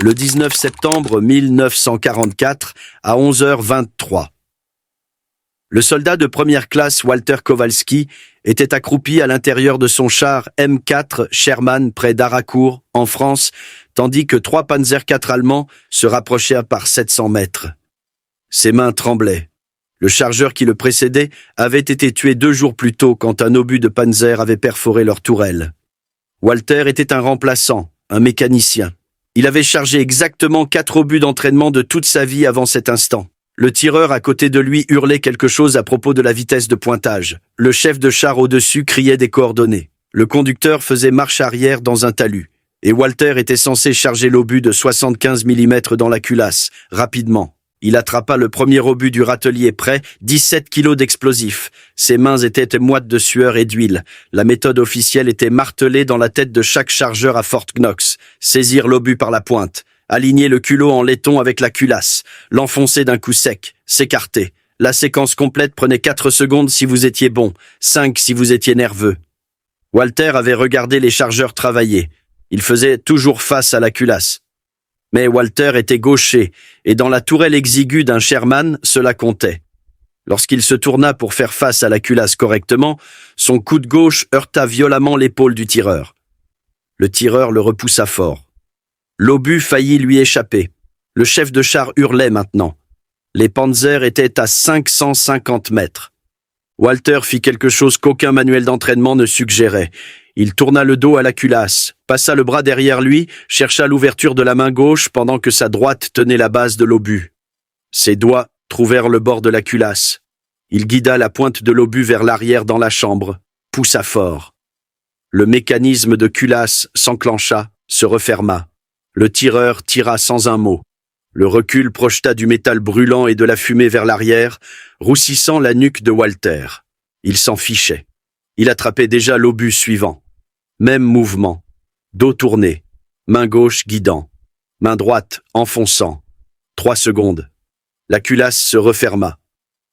le 19 septembre 1944 à 11h23. Le soldat de première classe Walter Kowalski était accroupi à l'intérieur de son char M4 Sherman près d'Haraucourt, en France, tandis que 3 Panzer IV allemands se rapprochaient par 700 mètres. Ses mains tremblaient. Le chargeur qui le précédait avait été tué 2 jours plus tôt quand un obus de Panzer avait perforé leur tourelle. Walter était un remplaçant, un mécanicien. Il avait chargé exactement 4 obus d'entraînement de toute sa vie avant cet instant. Le tireur à côté de lui hurlait quelque chose à propos de la vitesse de pointage. Le chef de char au-dessus criait des coordonnées. Le conducteur faisait marche arrière dans un talus. Et Walter était censé charger l'obus de 75 mm dans la culasse, rapidement. Il attrapa le premier obus du râtelier prêt, 17 kilos d'explosifs. Ses mains étaient moites de sueur et d'huile. La méthode officielle était martelée dans la tête de chaque chargeur à Fort Knox. Saisir l'obus par la pointe. Aligner le culot en laiton avec la culasse, l'enfoncer d'un coup sec, s'écarter. La séquence complète prenait 4 secondes si vous étiez bon, 5 si vous étiez nerveux. Walter avait regardé les chargeurs travailler. Il faisait toujours face à la culasse. Mais Walter était gaucher, et dans la tourelle exiguë d'un Sherman, cela comptait. Lorsqu'il se tourna pour faire face à la culasse correctement, son coup de gauche heurta violemment l'épaule du tireur. Le tireur le repoussa fort. L'obus faillit lui échapper. Le chef de char hurlait maintenant. Les Panzers étaient à 550 mètres. Walter fit quelque chose qu'aucun manuel d'entraînement ne suggérait. Il tourna le dos à la culasse, passa le bras derrière lui, chercha l'ouverture de la main gauche pendant que sa droite tenait la base de l'obus. Ses doigts trouvèrent le bord de la culasse. Il guida la pointe de l'obus vers l'arrière dans la chambre, poussa fort. Le mécanisme de culasse s'enclencha, se referma. Le tireur tira sans un mot. Le recul projeta du métal brûlant et de la fumée vers l'arrière, roussissant la nuque de Walter. Il s'en fichait. Il attrapait déjà l'obus suivant. Même mouvement. Dos tourné. Main gauche guidant. Main droite enfonçant. 3 secondes. La culasse se referma.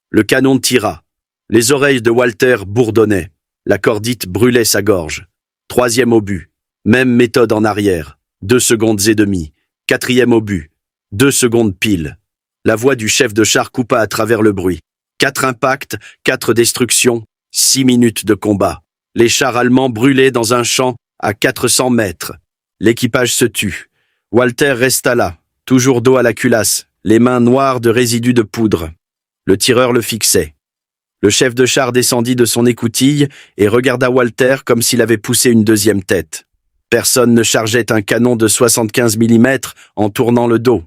Le canon tira. Les oreilles de Walter bourdonnaient. La cordite brûlait sa gorge. 3e obus. Même méthode en arrière. 2 secondes et demie. 4e obus. 2 secondes pile. La voix du chef de char coupa à travers le bruit. 4 impacts, 4 destructions, 6 minutes de combat. Les chars allemands brûlaient dans un champ à 400 mètres. L'équipage se tut. Walter resta là, toujours dos à la culasse, les mains noires de résidus de poudre. Le tireur le fixait. Le chef de char descendit de son écoutille et regarda Walter comme s'il avait poussé une 2e tête. Personne ne chargeait un canon de 75 mm en tournant le dos.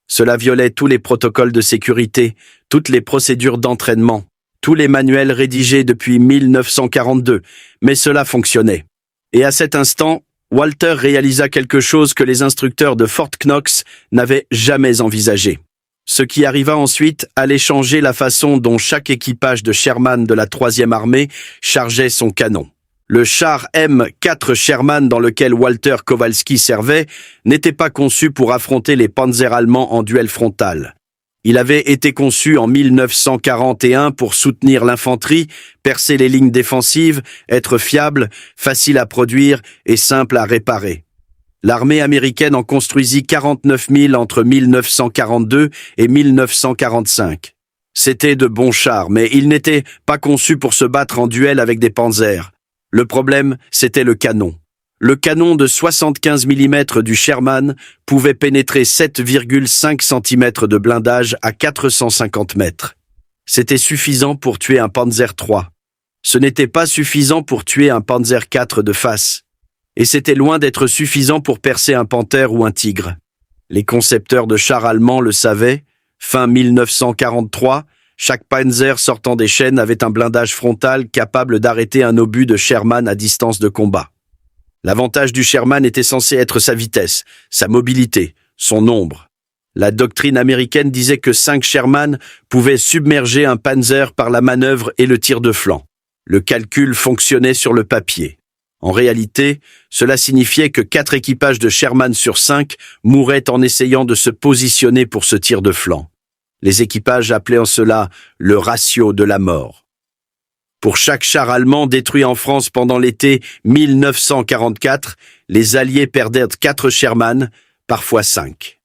Cela violait tous les protocoles de sécurité, toutes les procédures d'entraînement, tous les manuels rédigés depuis 1942, mais cela fonctionnait. Et à cet instant, Walter réalisa quelque chose que les instructeurs de Fort Knox n'avaient jamais envisagé. Ce qui arriva ensuite allait changer la façon dont chaque équipage de Sherman de la 3e armée chargeait son canon. Le char M4 Sherman dans lequel Walter Kowalski servait n'était pas conçu pour affronter les panzers allemands en duel frontal. Il avait été conçu en 1941 pour soutenir l'infanterie, percer les lignes défensives, être fiable, facile à produire et simple à réparer. L'armée américaine en construisit 49 000 entre 1942 et 1945. C'étaient de bons chars, mais ils n'étaient pas conçus pour se battre en duel avec des panzers. Le problème, c'était le canon. Le canon de 75 mm du Sherman pouvait pénétrer 7,5 cm de blindage à 450 mètres. C'était suffisant pour tuer un Panzer III. Ce n'était pas suffisant pour tuer un Panzer IV de face. Et c'était loin d'être suffisant pour percer un Panther ou un Tigre. Les concepteurs de chars allemands le savaient. Fin 1943, chaque Panzer sortant des chaînes avait un blindage frontal capable d'arrêter un obus de Sherman à distance de combat. L'avantage du Sherman était censé être sa vitesse, sa mobilité, son nombre. La doctrine américaine disait que 5 Sherman pouvaient submerger un Panzer par la manœuvre et le tir de flanc. Le calcul fonctionnait sur le papier. En réalité, cela signifiait que 4 équipages de Sherman sur 5 mouraient en essayant de se positionner pour ce tir de flanc. Les équipages appelaient en cela le ratio de la mort. Pour chaque char allemand détruit en France pendant l'été 1944, les Alliés perdirent 4 Sherman, parfois 5.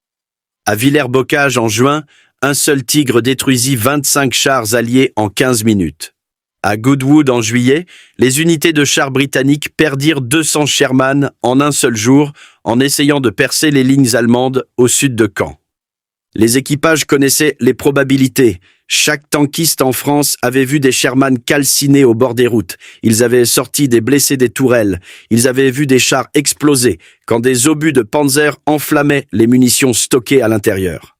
À Villers-Bocage en juin, un seul Tigre détruisit 25 chars alliés en 15 minutes. À Goodwood en juillet, les unités de chars britanniques perdirent 200 Sherman en un seul jour en essayant de percer les lignes allemandes au sud de Caen. Les équipages connaissaient les probabilités. Chaque tankiste en France avait vu des Sherman calcinés au bord des routes. Ils avaient sorti des blessés des tourelles. Ils avaient vu des chars exploser quand des obus de Panzer enflammaient les munitions stockées à l'intérieur.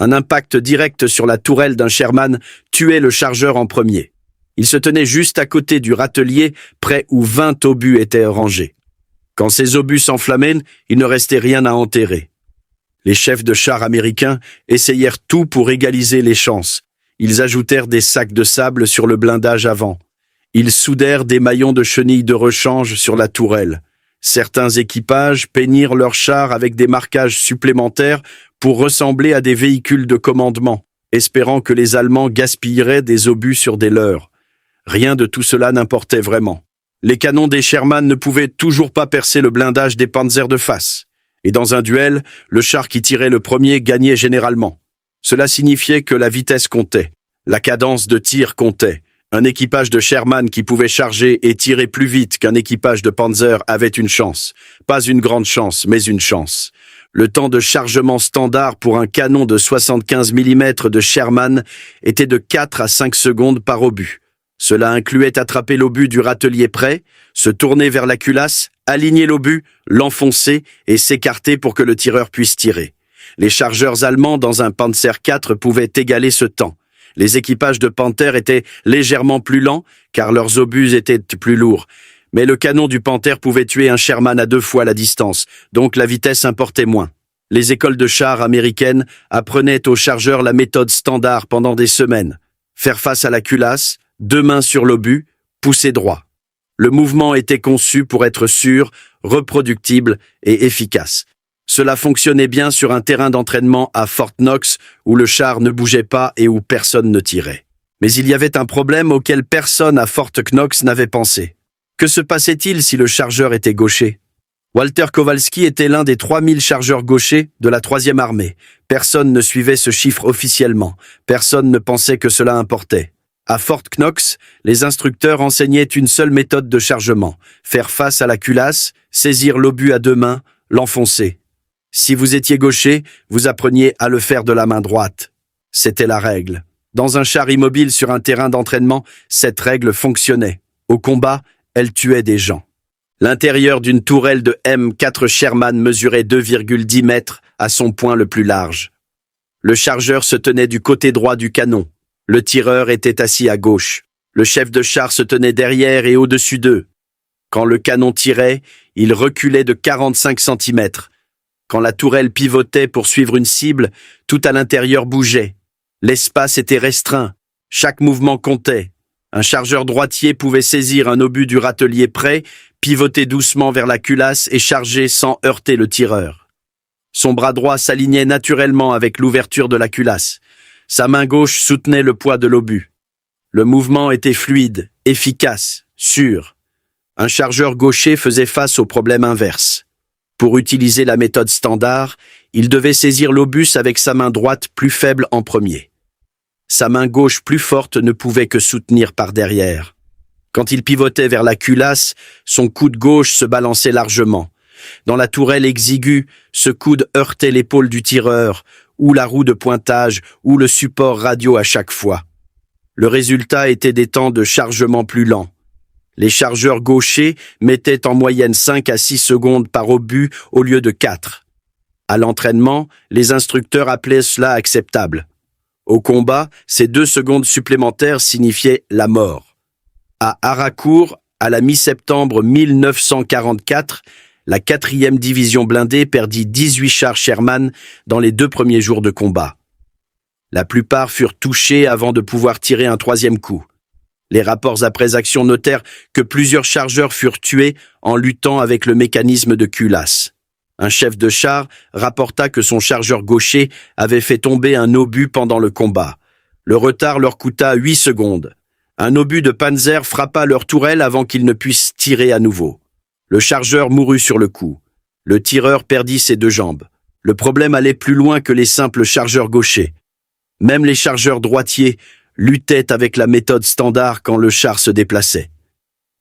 Un impact direct sur la tourelle d'un Sherman tuait le chargeur en premier. Il se tenait juste à côté du râtelier, près où 20 obus étaient rangés. Quand ces obus s'enflammaient, il ne restait rien à enterrer. Les chefs de chars américains essayèrent tout pour égaliser les chances. Ils ajoutèrent des sacs de sable sur le blindage avant. Ils soudèrent des maillons de chenilles de rechange sur la tourelle. Certains équipages peignirent leurs chars avec des marquages supplémentaires pour ressembler à des véhicules de commandement, espérant que les Allemands gaspilleraient des obus sur des leurres. Rien de tout cela n'importait vraiment. Les canons des Sherman ne pouvaient toujours pas percer le blindage des Panzers de face. Et dans un duel, le char qui tirait le premier gagnait généralement. Cela signifiait que la vitesse comptait. La cadence de tir comptait. Un équipage de Sherman qui pouvait charger et tirer plus vite qu'un équipage de Panzer avait une chance. Pas une grande chance, mais une chance. Le temps de chargement standard pour un canon de 75 mm de Sherman était de 4 à 5 secondes par obus. Cela incluait attraper l'obus du râtelier près, se tourner vers la culasse, aligner l'obus, l'enfoncer et s'écarter pour que le tireur puisse tirer. Les chargeurs allemands dans un Panzer IV pouvaient égaler ce temps. Les équipages de Panther étaient légèrement plus lents, car leurs obus étaient plus lourds. Mais le canon du Panther pouvait tuer un Sherman à 2 fois la distance, donc la vitesse importait moins. Les écoles de chars américaines apprenaient aux chargeurs la méthode standard pendant des semaines. Faire face à la culasse, 2 mains sur l'obus, pousser droit. Le mouvement était conçu pour être sûr, reproductible et efficace. Cela fonctionnait bien sur un terrain d'entraînement à Fort Knox où le char ne bougeait pas et où personne ne tirait. Mais il y avait un problème auquel personne à Fort Knox n'avait pensé. Que se passait-il si le chargeur était gaucher? Walter Kowalski était l'un des 3000 chargeurs gauchers de la 3e armée. Personne ne suivait ce chiffre officiellement. Personne ne pensait que cela importait. À Fort Knox, les instructeurs enseignaient une seule méthode de chargement. Faire face à la culasse, saisir l'obus à 2 mains, l'enfoncer. Si vous étiez gaucher, vous appreniez à le faire de la main droite. C'était la règle. Dans un char immobile sur un terrain d'entraînement, cette règle fonctionnait. Au combat, elle tuait des gens. L'intérieur d'une tourelle de M4 Sherman mesurait 2,10 mètres à son point le plus large. Le chargeur se tenait du côté droit du canon. Le tireur était assis à gauche. Le chef de char se tenait derrière et au-dessus d'eux. Quand le canon tirait, il reculait de 45 cm. Quand la tourelle pivotait pour suivre une cible, tout à l'intérieur bougeait. L'espace était restreint. Chaque mouvement comptait. Un chargeur droitier pouvait saisir un obus du râtelier près, pivoter doucement vers la culasse et charger sans heurter le tireur. Son bras droit s'alignait naturellement avec l'ouverture de la culasse. Sa main gauche soutenait le poids de l'obus. Le mouvement était fluide, efficace, sûr. Un chargeur gaucher faisait face au problème inverse. Pour utiliser la méthode standard, il devait saisir l'obus avec sa main droite plus faible en premier. Sa main gauche plus forte ne pouvait que soutenir par derrière. Quand il pivotait vers la culasse, son coude gauche se balançait largement. Dans la tourelle exiguë, ce coude heurtait l'épaule du tireur, ou la roue de pointage, ou le support radio à chaque fois. Le résultat était des temps de chargement plus lents. Les chargeurs gauchers mettaient en moyenne 5 à 6 secondes par obus au lieu de 4. À l'entraînement, les instructeurs appelaient cela acceptable. Au combat, ces 2 secondes supplémentaires signifiaient la mort. À Haracourt, à la mi-septembre 1944, la 4e division blindée perdit 18 chars Sherman dans les 2 premiers jours de combat. La plupart furent touchés avant de pouvoir tirer un 3e coup. Les rapports après action notèrent que plusieurs chargeurs furent tués en luttant avec le mécanisme de culasse. Un chef de char rapporta que son chargeur gaucher avait fait tomber un obus pendant le combat. Le retard leur coûta 8 secondes. Un obus de Panzer frappa leur tourelle avant qu'ils ne puissent tirer à nouveau. Le chargeur mourut sur le coup. Le tireur perdit ses 2 jambes. Le problème allait plus loin que les simples chargeurs gauchers. Même les chargeurs droitiers luttaient avec la méthode standard quand le char se déplaçait.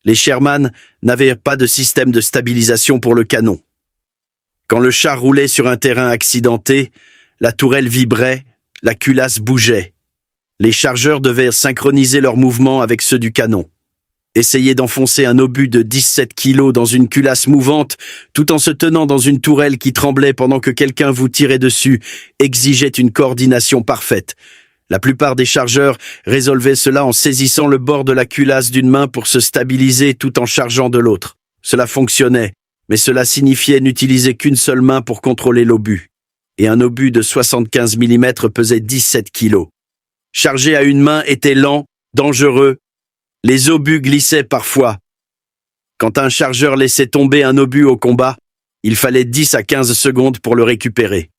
Les Sherman n'avaient pas de système de stabilisation pour le canon. Quand le char roulait sur un terrain accidenté, la tourelle vibrait, la culasse bougeait. Les chargeurs devaient synchroniser leurs mouvements avec ceux du canon. Essayer d'enfoncer un obus de 17 kilos dans une culasse mouvante, tout en se tenant dans une tourelle qui tremblait pendant que quelqu'un vous tirait dessus, exigeait une coordination parfaite. La plupart des chargeurs résolvaient cela en saisissant le bord de la culasse d'une main pour se stabiliser tout en chargeant de l'autre. Cela fonctionnait, mais cela signifiait n'utiliser qu'une seule main pour contrôler l'obus. Et un obus de 75 mm pesait 17 kilos. Charger à une main était lent, dangereux. Les obus glissaient parfois. Quand un chargeur laissait tomber un obus au combat, il fallait 10 à 15 secondes pour le récupérer.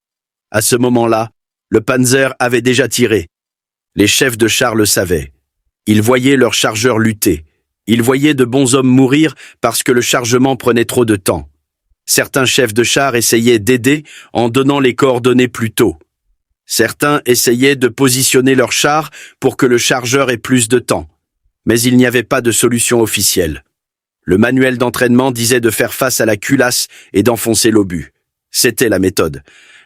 À ce moment-là, le Panzer avait déjà tiré. Les chefs de char le savaient. Ils voyaient leurs chargeurs lutter. Ils voyaient de bons hommes mourir parce que le chargement prenait trop de temps. Certains chefs de char essayaient d'aider en donnant les coordonnées plus tôt. Certains essayaient de positionner leur char pour que le chargeur ait plus de temps. Mais il n'y avait pas de solution officielle. Le manuel d'entraînement disait de faire face à la culasse et d'enfoncer l'obus. C'était la méthode.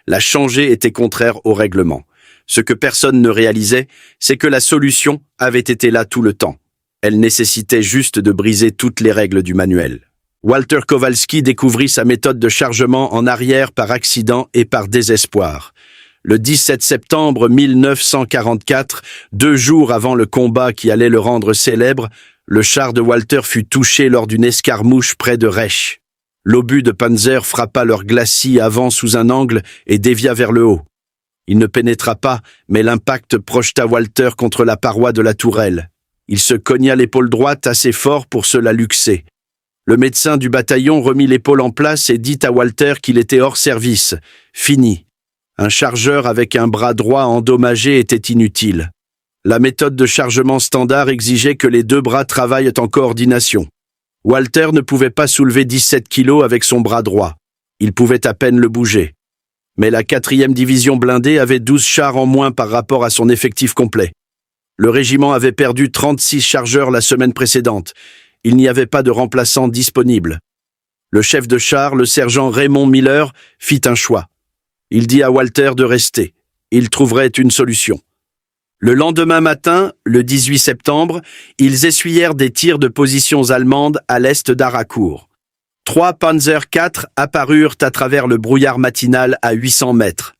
La changer était contraire au règlement. Ce que personne ne réalisait, c'est que la solution avait été là tout le temps. Elle nécessitait juste de briser toutes les règles du manuel. Walter Kowalski découvrit sa méthode de chargement en arrière par accident et par désespoir. Le 17 septembre 1944, 2 jours avant le combat qui allait le rendre célèbre, le char de Walter fut touché lors d'une escarmouche près de Reich. L'obus de Panzer frappa leur glacis avant sous un angle et dévia vers le haut. Il ne pénétra pas, mais l'impact projeta Walter contre la paroi de la tourelle. Il se cogna l'épaule droite assez fort pour se la luxer. Le médecin du bataillon remit l'épaule en place et dit à Walter qu'il était hors service. Fini. Un chargeur avec un bras droit endommagé était inutile. La méthode de chargement standard exigeait que les 2 bras travaillent en coordination. Walter ne pouvait pas soulever 17 kilos avec son bras droit. Il pouvait à peine le bouger. Mais la 4e division blindée avait 12 chars en moins par rapport à son effectif complet. Le régiment avait perdu 36 chargeurs la semaine précédente. Il n'y avait pas de remplaçant disponible. Le chef de char, le sergent Raymond Miller, fit un choix. Il dit à Walter de rester. Il trouverait une solution. Le lendemain matin, le 18 septembre, ils essuyèrent des tirs de positions allemandes à l'est d'Haracourt. 3 Panzer IV apparurent à travers le brouillard matinal à 800 mètres.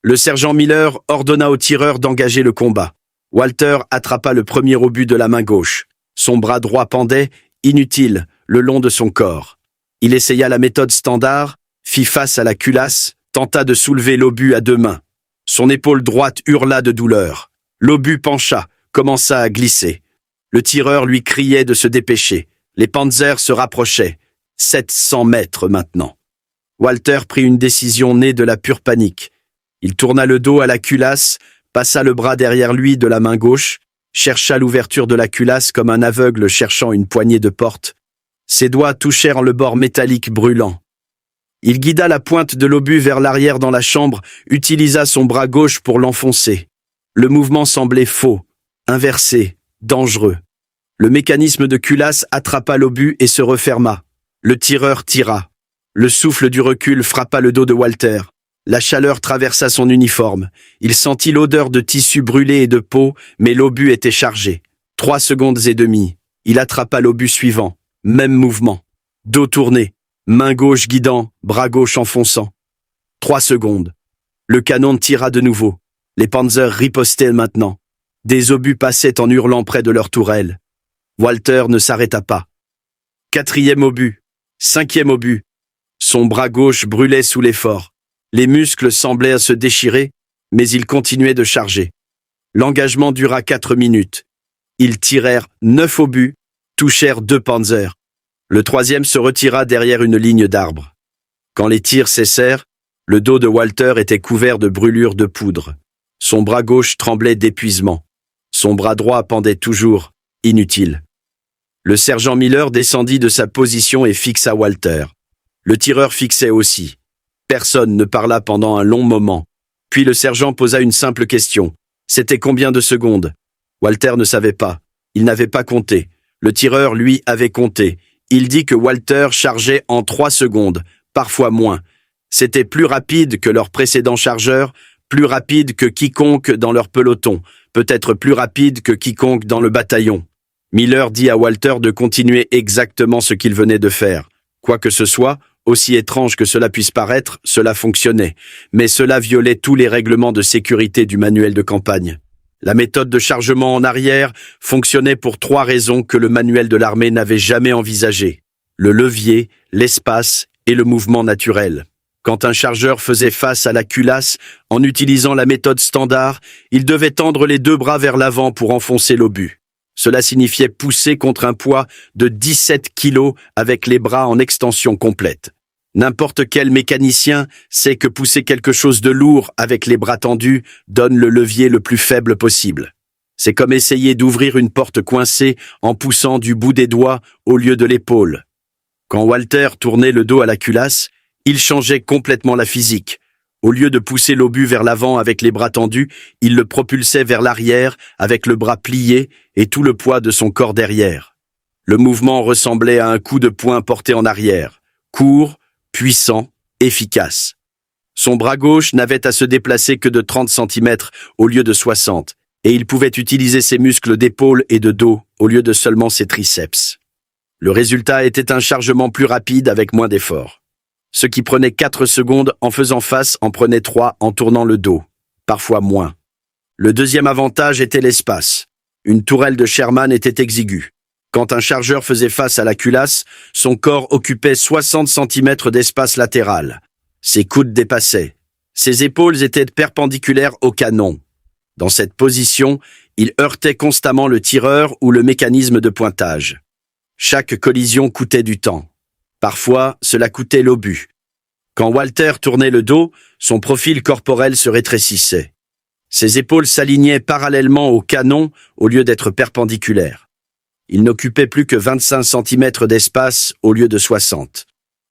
Le sergent Miller ordonna aux tireurs d'engager le combat. Walter attrapa le premier obus de la main gauche. Son bras droit pendait, inutile, le long de son corps. Il essaya la méthode standard, fit face à la culasse, tenta de soulever l'obus à 2 mains. Son épaule droite hurla de douleur. L'obus pencha, commença à glisser. Le tireur lui criait de se dépêcher. Les Panzers se rapprochaient. 700 mètres maintenant. Walter prit une décision née de la pure panique. Il tourna le dos à la culasse, passa le bras derrière lui de la main gauche, chercha l'ouverture de la culasse comme un aveugle cherchant une poignée de porte. Ses doigts touchèrent le bord métallique brûlant. Il guida la pointe de l'obus vers l'arrière dans la chambre, utilisa son bras gauche pour l'enfoncer. Le mouvement semblait faux, inversé, dangereux. Le mécanisme de culasse attrapa l'obus et se referma. Le tireur tira. Le souffle du recul frappa le dos de Walter. La chaleur traversa son uniforme. Il sentit l'odeur de tissu brûlé et de peau, mais l'obus était chargé. 3 secondes et demie. Il attrapa l'obus suivant. Même mouvement. Dos tourné. Main gauche guidant, bras gauche enfonçant. 3 secondes. Le canon tira de nouveau. Les Panzers ripostaient maintenant. Des obus passaient en hurlant près de leur tourelle. Walter ne s'arrêta pas. 4e obus. 5e obus. Son bras gauche brûlait sous l'effort. Les muscles semblaient se déchirer, mais ils continuaient de charger. L'engagement dura 4 minutes. Ils tirèrent 9 obus, touchèrent 2 Panzers. Le 3e se retira derrière une ligne d'arbres. Quand les tirs cessèrent, le dos de Walter était couvert de brûlures de poudre. Son bras gauche tremblait d'épuisement. Son bras droit pendait toujours, inutile. Le sergent Miller descendit de sa position et fixa Walter. Le tireur fixait aussi. Personne ne parla pendant un long moment. Puis le sergent posa une simple question. C'était combien de secondes? Walter ne savait pas. Il n'avait pas compté. Le tireur, lui, avait compté. Il dit que Walter chargeait en 3 secondes, parfois moins. C'était plus rapide que leur précédent chargeur, plus rapide que quiconque dans leur peloton, peut-être plus rapide que quiconque dans le bataillon. Miller dit à Walter de continuer exactement ce qu'il venait de faire. Quoi que ce soit, aussi étrange que cela puisse paraître, cela fonctionnait. Mais cela violait tous les règlements de sécurité du manuel de campagne. La méthode de chargement en arrière fonctionnait pour 3 raisons que le manuel de l'armée n'avait jamais envisagées. Le levier, l'espace et le mouvement naturel. Quand un chargeur faisait face à la culasse, en utilisant la méthode standard, il devait tendre les 2 bras vers l'avant pour enfoncer l'obus. Cela signifiait pousser contre un poids de 17 kilos avec les bras en extension complète. N'importe quel mécanicien sait que pousser quelque chose de lourd avec les bras tendus donne le levier le plus faible possible. C'est comme essayer d'ouvrir une porte coincée en poussant du bout des doigts au lieu de l'épaule. Quand Walter tournait le dos à la culasse, il changeait complètement la physique. Au lieu de pousser l'obus vers l'avant avec les bras tendus, il le propulsait vers l'arrière avec le bras plié et tout le poids de son corps derrière. Le mouvement ressemblait à un coup de poing porté en arrière, court, puissant, efficace. Son bras gauche n'avait à se déplacer que de 30 cm au lieu de 60, et il pouvait utiliser ses muscles d'épaule et de dos au lieu de seulement ses triceps. Le résultat était un chargement plus rapide avec moins d'efforts. Ce qui prenait 4 secondes en faisant face en prenait 3 en tournant le dos, parfois moins. Le deuxième avantage était l'espace. Une tourelle de Sherman était exiguë. Quand un chargeur faisait face à la culasse, son corps occupait 60 cm d'espace latéral. Ses coudes dépassaient. Ses épaules étaient perpendiculaires au canon. Dans cette position, il heurtait constamment le tireur ou le mécanisme de pointage. Chaque collision coûtait du temps. Parfois, cela coûtait l'obus. Quand Walter tournait le dos, son profil corporel se rétrécissait. Ses épaules s'alignaient parallèlement au canon au lieu d'être perpendiculaires. Il n'occupait plus que 25 cm d'espace au lieu de 60.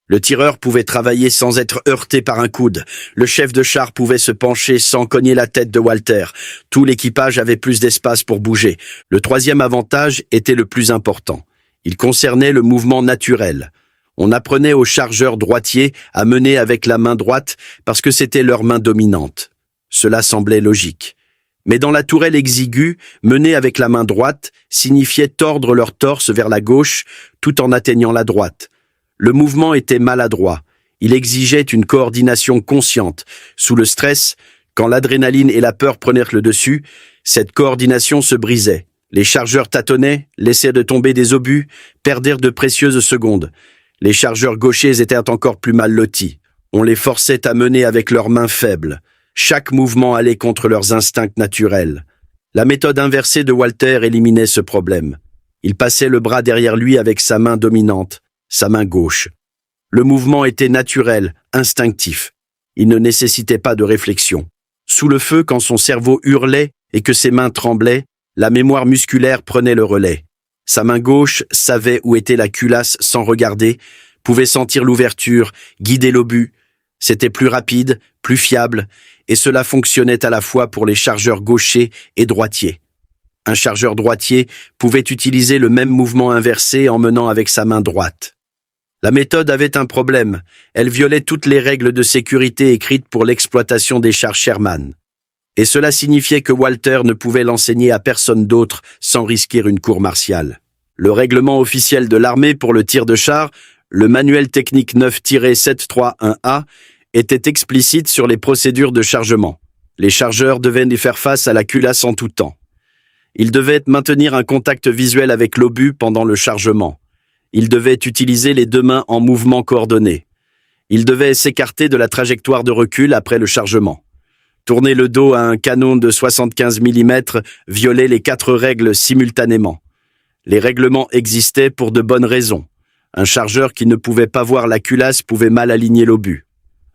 Le tireur pouvait travailler sans être heurté par un coude. Le chef de char pouvait se pencher sans cogner la tête de Walter. Tout l'équipage avait plus d'espace pour bouger. Le troisième avantage était le plus important. Il concernait le mouvement naturel. On apprenait aux chargeurs droitiers à mener avec la main droite parce que c'était leur main dominante. Cela semblait logique. Mais dans la tourelle exiguë, mener avec la main droite signifiait tordre leur torse vers la gauche tout en atteignant la droite. Le mouvement était maladroit. Il exigeait une coordination consciente. Sous le stress, quand l'adrénaline et la peur prenaient le dessus, cette coordination se brisait. Les chargeurs tâtonnaient, laissaient de tomber des obus, perdirent de précieuses secondes. Les chargeurs gauchers étaient encore plus mal lotis. On les forçait à mener avec leurs mains faibles. Chaque mouvement allait contre leurs instincts naturels. La méthode inversée de Walter éliminait ce problème. Il passait le bras derrière lui avec sa main dominante, sa main gauche. Le mouvement était naturel, instinctif. Il ne nécessitait pas de réflexion. Sous le feu, quand son cerveau hurlait et que ses mains tremblaient, la mémoire musculaire prenait le relais. Sa main gauche savait où était la culasse sans regarder, pouvait sentir l'ouverture, guider l'obus. C'était plus rapide, plus fiable, et cela fonctionnait à la fois pour les chargeurs gauchers et droitiers. Un chargeur droitier pouvait utiliser le même mouvement inversé en menant avec sa main droite. La méthode avait un problème. Elle violait toutes les règles de sécurité écrites pour l'exploitation des chars Sherman. Et cela signifiait que Walter ne pouvait l'enseigner à personne d'autre sans risquer une cour martiale. Le règlement officiel de l'armée pour le tir de char, le manuel technique 9-731A, était explicite sur les procédures de chargement. Les chargeurs devaient y faire face à la culasse en tout temps. Ils devaient maintenir un contact visuel avec l'obus pendant le chargement. Ils devaient utiliser les 2 mains en mouvement coordonné. Ils devaient s'écarter de la trajectoire de recul après le chargement. Tourner le dos à un canon de 75 mm violait les 4 règles simultanément. Les règlements existaient pour de bonnes raisons. Un chargeur qui ne pouvait pas voir la culasse pouvait mal aligner l'obus.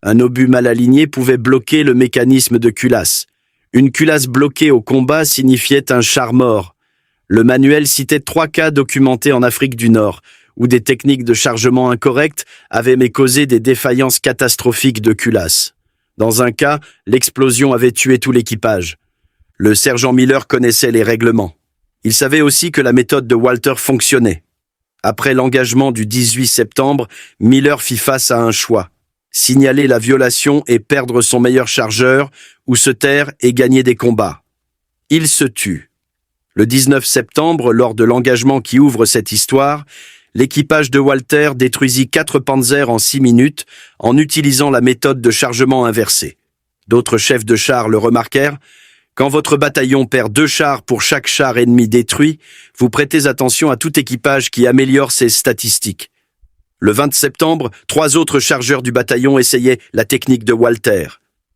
Un obus mal aligné pouvait bloquer le mécanisme de culasse. Une culasse bloquée au combat signifiait un char mort. Le manuel citait 3 cas documentés en Afrique du Nord, où des techniques de chargement incorrectes avaient causé des défaillances catastrophiques de culasse. Dans un cas, l'explosion avait tué tout l'équipage. Le sergent Miller connaissait les règlements. Il savait aussi que la méthode de Walter fonctionnait. Après l'engagement du 18 septembre, Miller fit face à un choix. Signaler la violation et perdre son meilleur chargeur, ou se taire et gagner des combats. Il se tut. Le 19 septembre, lors de l'engagement qui ouvre cette histoire, l'équipage de Walter détruisit 4 Panzers en 6 minutes en utilisant la méthode de chargement inversé. D'autres chefs de char le remarquèrent. Quand votre bataillon perd 2 chars pour chaque char ennemi détruit, vous prêtez attention à tout équipage qui améliore ses statistiques. Le 20 septembre, 3 autres chargeurs du bataillon essayaient la technique de Walter.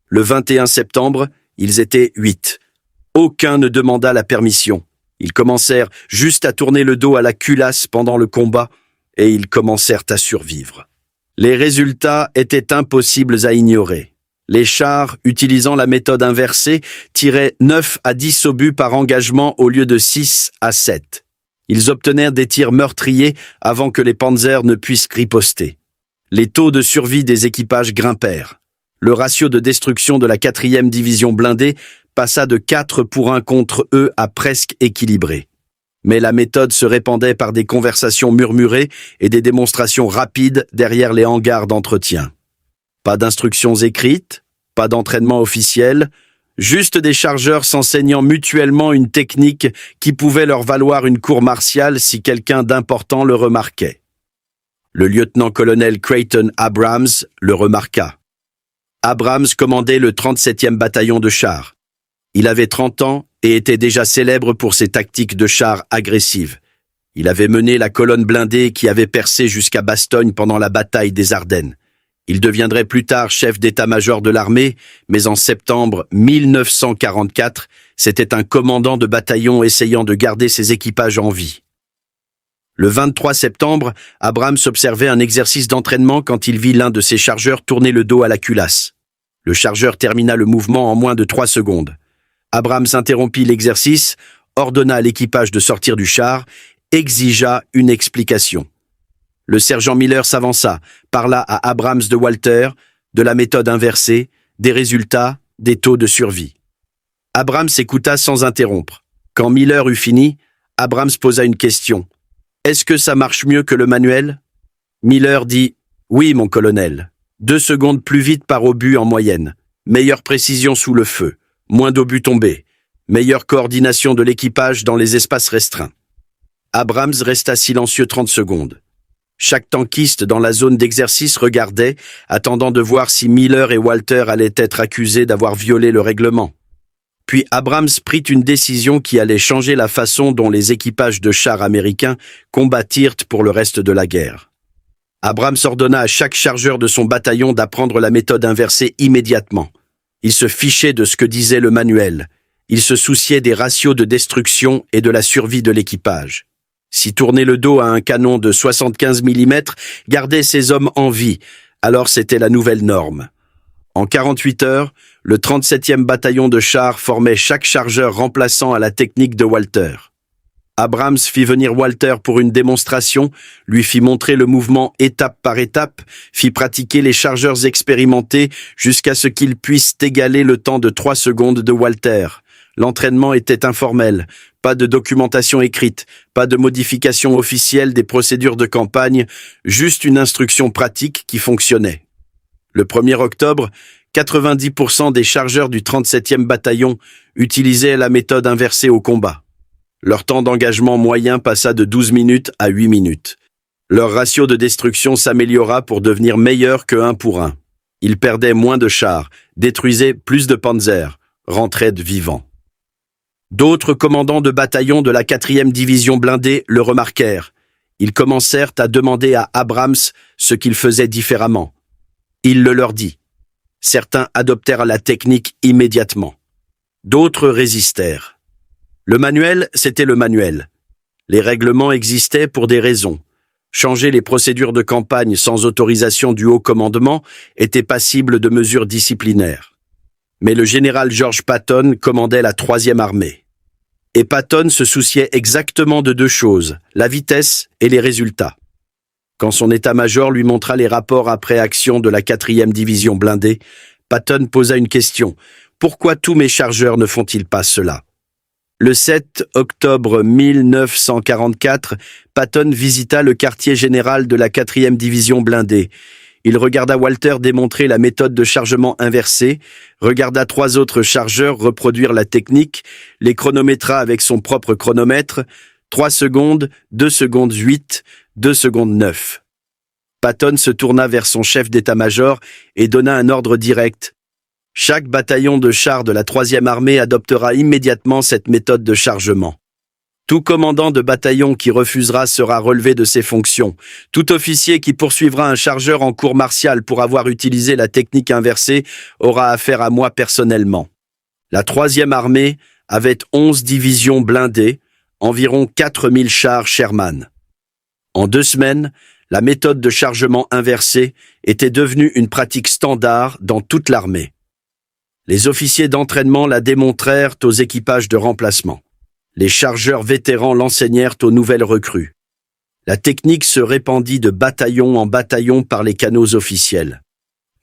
Le 21 septembre, ils étaient 8. Aucun ne demanda la permission. Ils commencèrent juste à tourner le dos à la culasse pendant le combat et ils commencèrent à survivre. Les résultats étaient impossibles à ignorer. Les chars, utilisant la méthode inversée, tiraient 9 à 10 obus par engagement au lieu de 6 à 7. Ils obtenèrent des tirs meurtriers avant que les Panzers ne puissent riposter. Les taux de survie des équipages grimpèrent. Le ratio de destruction de la 4e division blindée passa de 4 pour 1 contre eux à presque équilibré. Mais la méthode se répandait par des conversations murmurées et des démonstrations rapides derrière les hangars d'entretien. Pas d'instructions écrites, pas d'entraînement officiel, juste des chargeurs s'enseignant mutuellement une technique qui pouvait leur valoir une cour martiale si quelqu'un d'important le remarquait. Le lieutenant-colonel Creighton Abrams le remarqua. Abrams commandait le 37e bataillon de chars. Il avait 30 ans et était déjà célèbre pour ses tactiques de chars agressives. Il avait mené la colonne blindée qui avait percé jusqu'à Bastogne pendant la bataille des Ardennes. Il deviendrait plus tard chef d'état-major de l'armée, mais en septembre 1944, c'était un commandant de bataillon essayant de garder ses équipages en vie. Le 23 septembre, Abrams observait un exercice d'entraînement quand il vit l'un de ses chargeurs tourner le dos à la culasse. Le chargeur termina le mouvement en moins de 3 secondes. Abrams interrompit l'exercice, ordonna à l'équipage de sortir du char, exigea une explication. Le sergent Miller s'avança, parla à Abrams de Walter, de la méthode inversée, des résultats, des taux de survie. Abrams écouta sans interrompre. Quand Miller eut fini, Abrams posa une question. « Est-ce que ça marche mieux que le manuel ?» Miller dit « Oui, mon colonel. 2 secondes plus vite par obus en moyenne. Meilleure précision sous le feu. Moins d'obus tombés. Meilleure coordination de l'équipage dans les espaces restreints. » Abrams resta silencieux 30 secondes. Chaque tankiste dans la zone d'exercice regardait, attendant de voir si Miller et Walter allaient être accusés d'avoir violé le règlement. Puis Abrams prit une décision qui allait changer la façon dont les équipages de chars américains combattirent pour le reste de la guerre. Abrams ordonna à chaque chargeur de son bataillon d'apprendre la méthode inversée immédiatement. Il se fichait de ce que disait le manuel. Il se souciait des ratios de destruction et de la survie de l'équipage. Si tourner le dos à un canon de 75 mm gardait ses hommes en vie, alors c'était la nouvelle norme. En 48 heures, le 37e bataillon de chars formait chaque chargeur remplaçant à la technique de Walter. Abrams fit venir Walter pour une démonstration, lui fit montrer le mouvement étape par étape, fit pratiquer les chargeurs expérimentés jusqu'à ce qu'ils puissent égaler le temps de 3 secondes de Walter. L'entraînement était informel, pas de documentation écrite, pas de modification officielle des procédures de campagne, juste une instruction pratique qui fonctionnait. Le 1er octobre, 90% des chargeurs du 37e bataillon utilisaient la méthode inversée au combat. Leur temps d'engagement moyen passa de 12 minutes à 8 minutes. Leur ratio de destruction s'améliora pour devenir meilleur que 1 pour 1. Ils perdaient moins de chars, détruisaient plus de panzers, rentraient vivants. D'autres commandants de bataillon de la 4e division blindée le remarquèrent. Ils commencèrent à demander à Abrams ce qu'il faisait différemment. Il le leur dit. Certains adoptèrent la technique immédiatement. D'autres résistèrent. Le manuel, c'était le manuel. Les règlements existaient pour des raisons. Changer les procédures de campagne sans autorisation du haut commandement était passible de mesures disciplinaires. Mais le général George Patton commandait la 3e armée. Et Patton se souciait exactement de 2 choses, la vitesse et les résultats. Quand son état-major lui montra les rapports après action de la 4e division blindée, Patton posa une question. Pourquoi tous mes chargeurs ne font-ils pas cela? Le 7 octobre 1944, Patton visita le quartier général de la 4e division blindée. Il regarda Walter démontrer la méthode de chargement inversé, regarda 3 autres chargeurs reproduire la technique, les chronométra avec son propre chronomètre, 3 secondes, 2 secondes 8, 2 secondes 9. Patton se tourna vers son chef d'état-major et donna un ordre direct. Chaque bataillon de chars de la 3e armée adoptera immédiatement cette méthode de chargement. Tout commandant de bataillon qui refusera sera relevé de ses fonctions. Tout officier qui poursuivra un chargeur en cour martiale pour avoir utilisé la technique inversée aura affaire à moi personnellement. La 3e armée avait 11 divisions blindées, environ 4000 chars Sherman. En 2 semaines, la méthode de chargement inversé était devenue une pratique standard dans toute l'armée. Les officiers d'entraînement la démontrèrent aux équipages de remplacement. Les chargeurs vétérans l'enseignèrent aux nouvelles recrues. La technique se répandit de bataillon en bataillon par les canaux officiels.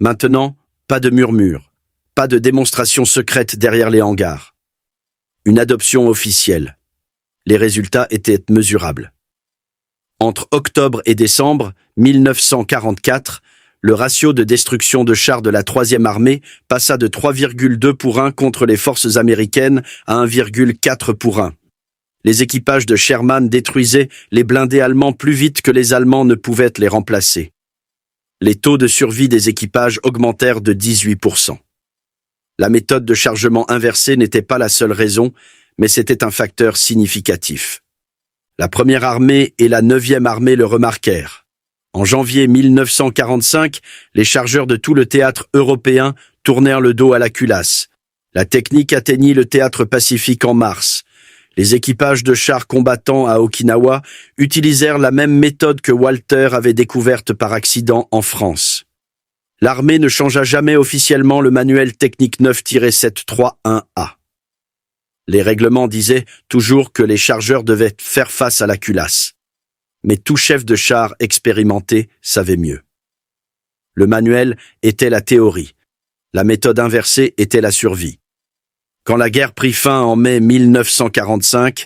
Maintenant, pas de murmures, pas de démonstrations secrètes derrière les hangars. Une adoption officielle. Les résultats étaient mesurables. Entre octobre et décembre 1944, le ratio de destruction de chars de la 3e armée passa de 3,2 pour 1 contre les forces américaines à 1,4 pour 1. Les équipages de Sherman détruisaient les blindés allemands plus vite que les Allemands ne pouvaient les remplacer. Les taux de survie des équipages augmentèrent de 18%. La méthode de chargement inversé n'était pas la seule raison, mais c'était un facteur significatif. La 1re armée et la 9e armée le remarquèrent. En janvier 1945, les chargeurs de tout le théâtre européen tournèrent le dos à la culasse. La technique atteignit le théâtre Pacifique en mars. Les équipages de chars combattants à Okinawa utilisèrent la même méthode que Walter avait découverte par accident en France. L'armée ne changea jamais officiellement le manuel technique 9-731A. Les règlements disaient toujours que les chargeurs devaient faire face à la culasse. Mais tout chef de char expérimenté savait mieux. Le manuel était la théorie. La méthode inversée était la survie. Quand la guerre prit fin en mai 1945,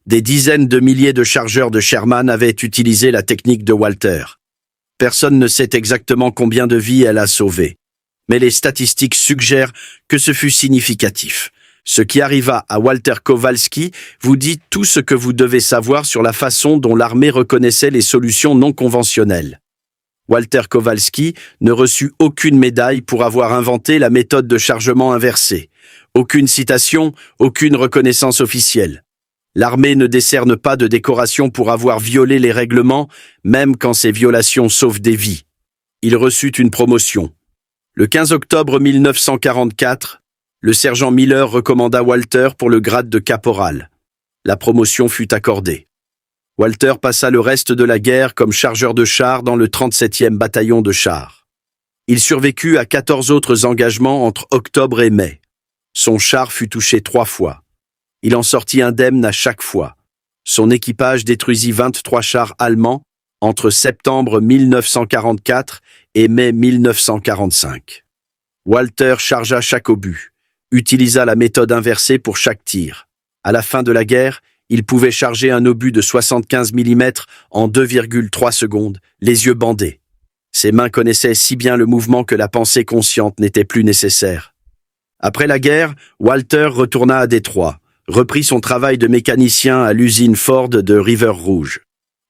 des dizaines de milliers de chargeurs de Sherman avaient utilisé la technique de Walter. Personne ne sait exactement combien de vies elle a sauvées. Mais les statistiques suggèrent que ce fut significatif. Ce qui arriva à Walter Kowalski vous dit tout ce que vous devez savoir sur la façon dont l'armée reconnaissait les solutions non conventionnelles. Walter Kowalski ne reçut aucune médaille pour avoir inventé la méthode de chargement inversé. Aucune citation, aucune reconnaissance officielle. L'armée ne décerne pas de décoration pour avoir violé les règlements, même quand ces violations sauvent des vies. Il reçut une promotion. Le 15 octobre 1944, le sergent Miller recommanda Walter pour le grade de caporal. La promotion fut accordée. Walter passa le reste de la guerre comme chargeur de chars dans le 37e bataillon de chars. Il survécut à 14 autres engagements entre octobre et mai. Son char fut touché 3 fois. Il en sortit indemne à chaque fois. Son équipage détruisit 23 chars allemands entre septembre 1944 et mai 1945. Walter chargea chaque obus, utilisa la méthode inversée pour chaque tir. À la fin de la guerre, il pouvait charger un obus de 75 mm en 2,3 secondes, les yeux bandés. Ses mains connaissaient si bien le mouvement que la pensée consciente n'était plus nécessaire. Après la guerre, Walter retourna à Détroit, reprit son travail de mécanicien à l'usine Ford de River Rouge.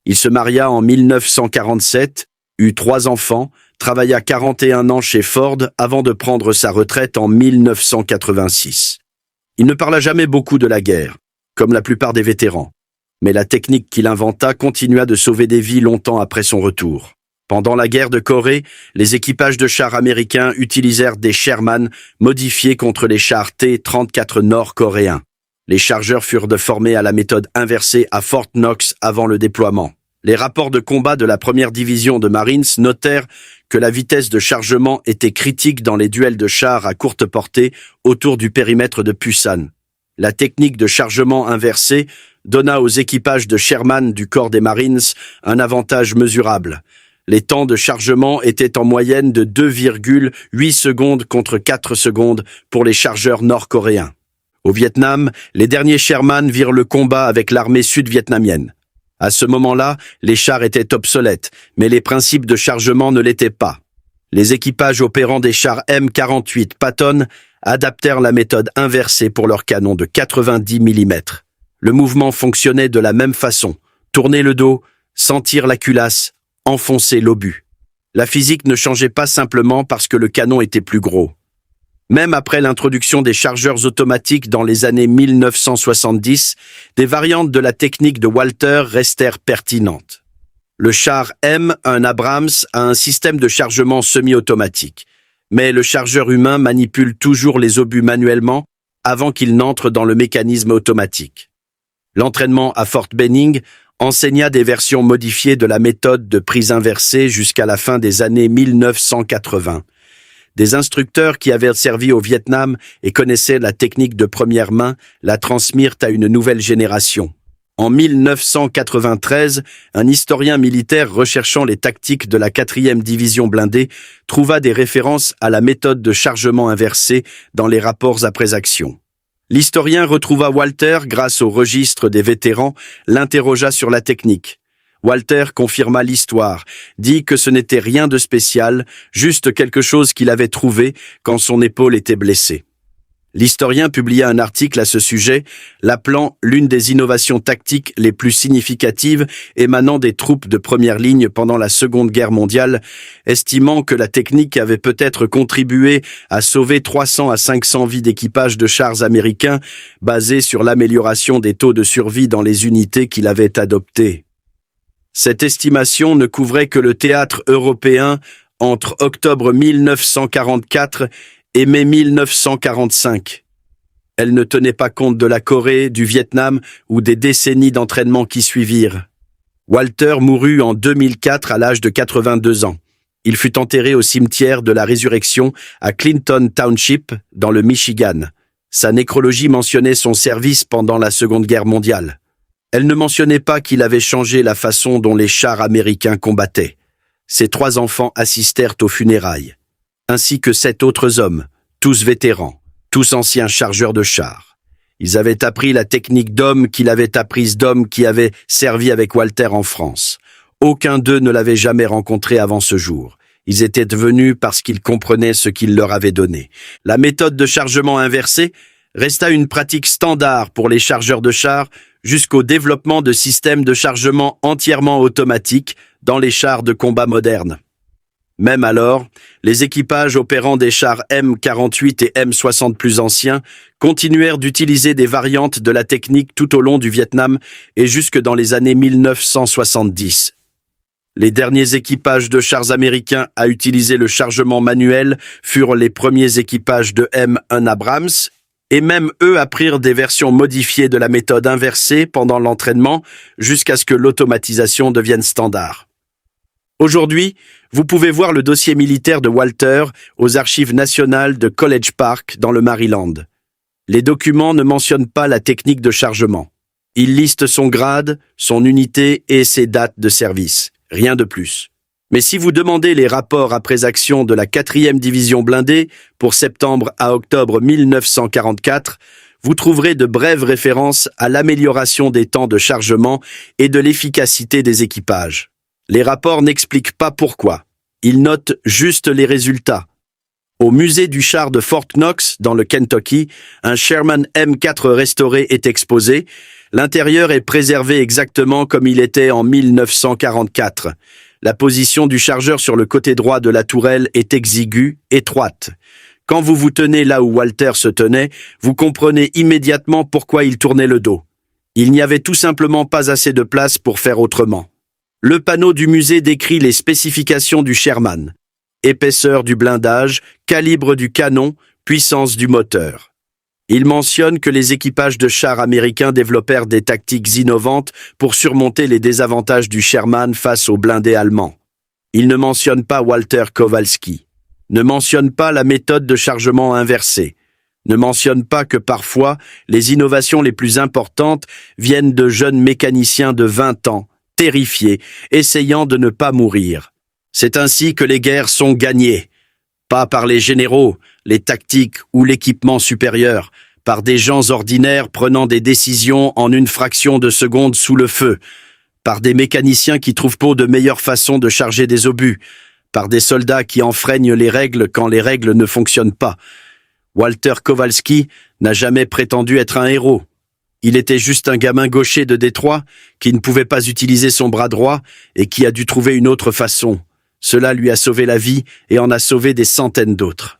Il se maria en 1947, eut 3 enfants, travailla 41 ans chez Ford avant de prendre sa retraite en 1986. Il ne parla jamais beaucoup de la guerre, comme la plupart des vétérans. Mais la technique qu'il inventa continua de sauver des vies longtemps après son retour. Pendant la guerre de Corée, les équipages de chars américains utilisèrent des Sherman modifiés contre les chars T-34 nord-coréens. Les chargeurs furent formés à la méthode inversée à Fort Knox avant le déploiement. Les rapports de combat de la 1re division de Marines notèrent que la vitesse de chargement était critique dans les duels de chars à courte portée autour du périmètre de Pusan. La technique de chargement inversé donna aux équipages de Sherman du corps des Marines un avantage mesurable. Les temps de chargement étaient en moyenne de 2,8 secondes contre 4 secondes pour les chargeurs nord-coréens. Au Vietnam, les derniers Sherman virent le combat avec l'armée sud-vietnamienne. À ce moment-là, les chars étaient obsolètes, mais les principes de chargement ne l'étaient pas. Les équipages opérant des chars M48 Patton adaptèrent la méthode inversée pour leurs canons de 90 mm. Le mouvement fonctionnait de la même façon. Tourner le dos, sentir la culasse, enfoncer l'obus. La physique ne changeait pas simplement parce que le canon était plus gros. Même après l'introduction des chargeurs automatiques dans les années 1970, des variantes de la technique de Walter restèrent pertinentes. Le char M, un Abrams, a un système de chargement semi-automatique, mais le chargeur humain manipule toujours les obus manuellement avant qu'il n'entre dans le mécanisme automatique. L'entraînement à Fort Benning enseigna des versions modifiées de la méthode de prise inversée jusqu'à la fin des années 1980. Des instructeurs qui avaient servi au Vietnam et connaissaient la technique de première main la transmirent à une nouvelle génération. En 1993, un historien militaire recherchant les tactiques de la 4e division blindée trouva des références à la méthode de chargement inversé dans les rapports après action. L'historien retrouva Walter grâce au registre des vétérans, l'interrogea sur la technique. Walter confirma l'histoire, dit que ce n'était rien de spécial, juste quelque chose qu'il avait trouvé quand son épaule était blessée. L'historien publia un article à ce sujet, l'appelant l'une des innovations tactiques les plus significatives émanant des troupes de première ligne pendant la Seconde Guerre mondiale, estimant que la technique avait peut-être contribué à sauver 300 à 500 vies d'équipage de chars américains, basée sur l'amélioration des taux de survie dans les unités qu'il avait adoptées. Cette estimation ne couvrait que le théâtre européen entre octobre 1944 et mai 1945. Elle ne tenait pas compte de la Corée, du Vietnam ou des décennies d'entraînement qui suivirent. Walter mourut en 2004 à l'âge de 82 ans. Il fut enterré au cimetière de la Résurrection à Clinton Township, dans le Michigan. Sa nécrologie mentionnait son service pendant la Seconde Guerre mondiale. Elle ne mentionnait pas qu'il avait changé la façon dont les chars américains combattaient. Ses 3 enfants assistèrent aux funérailles, ainsi que 7 autres hommes, tous vétérans, tous anciens chargeurs de chars. Ils avaient appris la technique d'homme qu'il avait apprise d'hommes qui avaient servi avec Walter en France. Aucun d'eux ne l'avait jamais rencontré avant ce jour. Ils étaient venus parce qu'ils comprenaient ce qu'il leur avait donné. La méthode de chargement inversé resta une pratique standard pour les chargeurs de chars jusqu'au développement de systèmes de chargement entièrement automatiques dans les chars de combat modernes. Même alors, les équipages opérant des chars M48 et M60 plus anciens continuèrent d'utiliser des variantes de la technique tout au long du Vietnam et jusque dans les années 1970. Les derniers équipages de chars américains à utiliser le chargement manuel furent les premiers équipages de M1 Abrams, et même eux apprirent des versions modifiées de la méthode inversée pendant l'entraînement jusqu'à ce que l'automatisation devienne standard. Aujourd'hui, vous pouvez voir le dossier militaire de Walter aux archives nationales de College Park dans le Maryland. Les documents ne mentionnent pas la technique de chargement. Ils listent son grade, son unité et ses dates de service. Rien de plus. Mais si vous demandez les rapports après action de la 4e division blindée pour septembre à octobre 1944, vous trouverez de brèves références à l'amélioration des temps de chargement et de l'efficacité des équipages. Les rapports n'expliquent pas pourquoi. Ils notent juste les résultats. Au musée du char de Fort Knox, dans le Kentucky, un Sherman M4 restauré est exposé. L'intérieur est préservé exactement comme il était en 1944. La position du chargeur sur le côté droit de la tourelle est exiguë, étroite. Quand vous vous tenez là où Walter se tenait, vous comprenez immédiatement pourquoi il tournait le dos. Il n'y avait tout simplement pas assez de place pour faire autrement. Le panneau du musée décrit les spécifications du Sherman. Épaisseur du blindage, calibre du canon, puissance du moteur. Il mentionne que les équipages de chars américains développèrent des tactiques innovantes pour surmonter les désavantages du Sherman face aux blindés allemands. Il ne mentionne pas Walter Kowalski, ne mentionne pas la méthode de chargement inversé, ne mentionne pas que parfois les innovations les plus importantes viennent de jeunes mécaniciens de 20 ans, terrifiés, essayant de ne pas mourir. C'est ainsi que les guerres sont gagnées, pas par les généraux, les tactiques ou l'équipement supérieur, par des gens ordinaires prenant des décisions en une fraction de seconde sous le feu, par des mécaniciens qui trouvent pour de meilleures façons de charger des obus, par des soldats qui enfreignent les règles quand les règles ne fonctionnent pas. Walter Kowalski n'a jamais prétendu être un héros. Il était juste un gamin gaucher de Détroit qui ne pouvait pas utiliser son bras droit et qui a dû trouver une autre façon. Cela lui a sauvé la vie et en a sauvé des centaines d'autres.